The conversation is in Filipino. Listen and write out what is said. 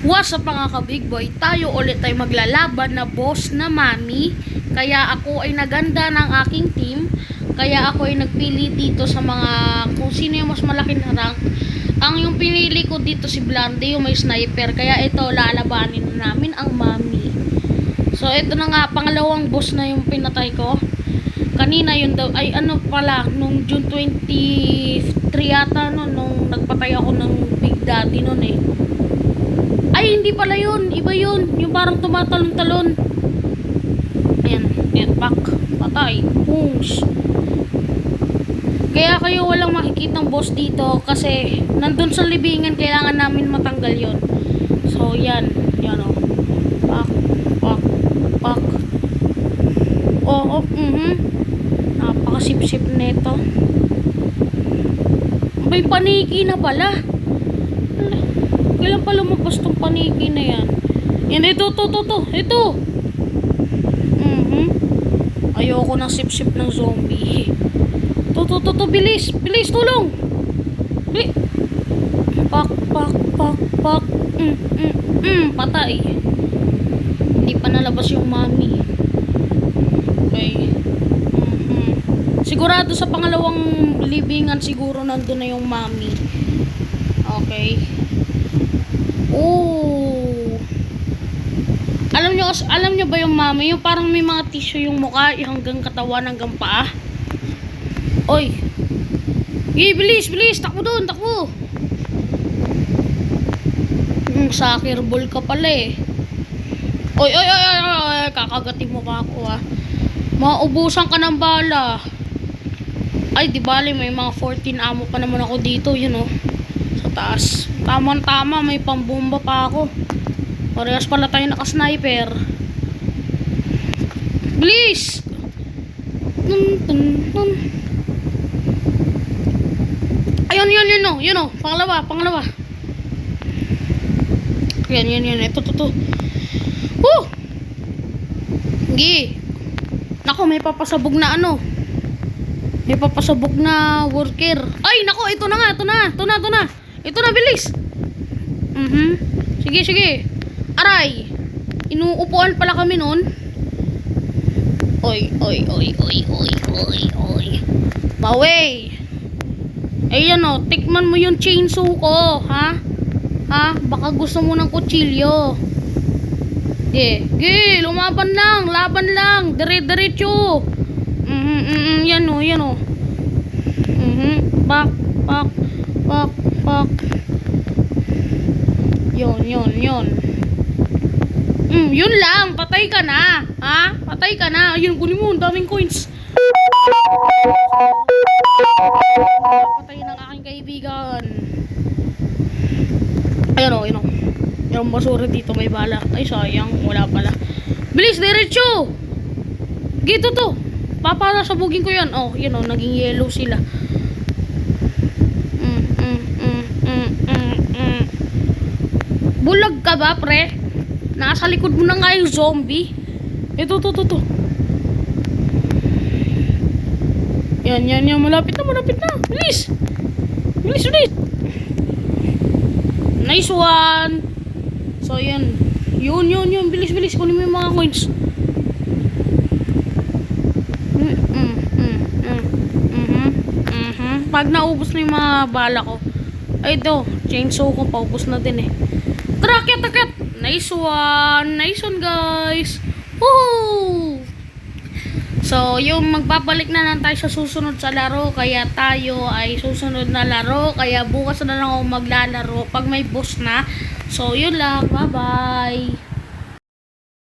What's up mga ka-big boy? Tayo ulit ay maglalaban na boss na mami. Kaya ako ay naganda ng aking team. Kaya ako ay nagpili dito sa mga kung sino yung mas malaki na rank. Ang yung pinili ko dito si Blondie, yung may sniper. Kaya ito lalabanin na namin ang mami. So ito na nga, pangalawang boss na yung pinatay ko. Kanina yun daw, ay ano pala, nung June 23 yata no, nung nagpatay ako ng Big Daddy nun eh. Ay, hindi pala yun. Iba yun. Yung parang tumatalon-talon. Ayan. Ayan. Pak. Patay. Pungs. Kaya kayo walang makikitang boss dito. Kasi nandun sa libingan. Kailangan namin matanggal yun. So, yan. Yan o. Pak. Pak. Pak. Oo. Napakasip-sip nito. May paniki na pala. Kailan pa lumabas tong paniki na yan? Yan, ito. Ayoko ng sip-sip ng zombie. Bilis, tulong. Pak. Patay. Hindi pa nalabas yung mami. Okay. Sigurado sa pangalawang libingan siguro nandun na yung mami. Okay. Oh. Alam nyo ba yung mami? Yung parang may mga tissue yung mukha, yung hanggang katawan, hanggang paa. Oy. Bilis. Takbo doon, takbo. Soccer ball ka pala eh. Oy. Kakagatin mo pa ako ah. Maubusan ka ng bala. Ay, di bali, may mga 14 ammo pa naman ako dito, yun oh. Sa taas. Tama, may pambomba pa ako. Parehas pala tayo naka-sniper. Bilis! Ayun, yun o. Pangalawa. Yan. Ito. Woo! Gi. Nako, may papasabog na ano. May papasabog na worker. Ay, nako, ito na. Ito na, bilis. Sige. Aray. Inuupuan pala kami nun. Oy. Baway. Ayan o, tikman mo yung chainsaw ko, ha? Baka gusto mo ng kutsilyo. Lumaban lang, laban lang. Dire-diretso. Yan o. Pak. Yun. Yun lang, patay ka na. Ha? Patay ka na. Ayun, kunin mo, ang daming coins. Patay ng aking kaibigan. Ayun o. Yung basura dito may bala. Ay, sayang, wala pala. Bilis, diretso. Gito to. Papasabugin ko yan. Oh, yun o, naging yellow sila. Bulag ka ba, pre? Nasa likod mo na nga yung zombie. Ito. Yan. Malapit na. Bilis. Nice one. So, yan. Yun. Bilis. Kunin mo yung mga coins. Pag naubos na yung mga bala ko. Ay, ito. Chainsaw ko. Paubos na din eh. Trakit. Nice one, guys. Woohoo! So, yung magbabalik na lang tayo sa susunod sa laro. Kaya tayo ay susunod na laro. Kaya bukas na lang ako maglalaro pag may boss na. So, yun lang. Bye-bye.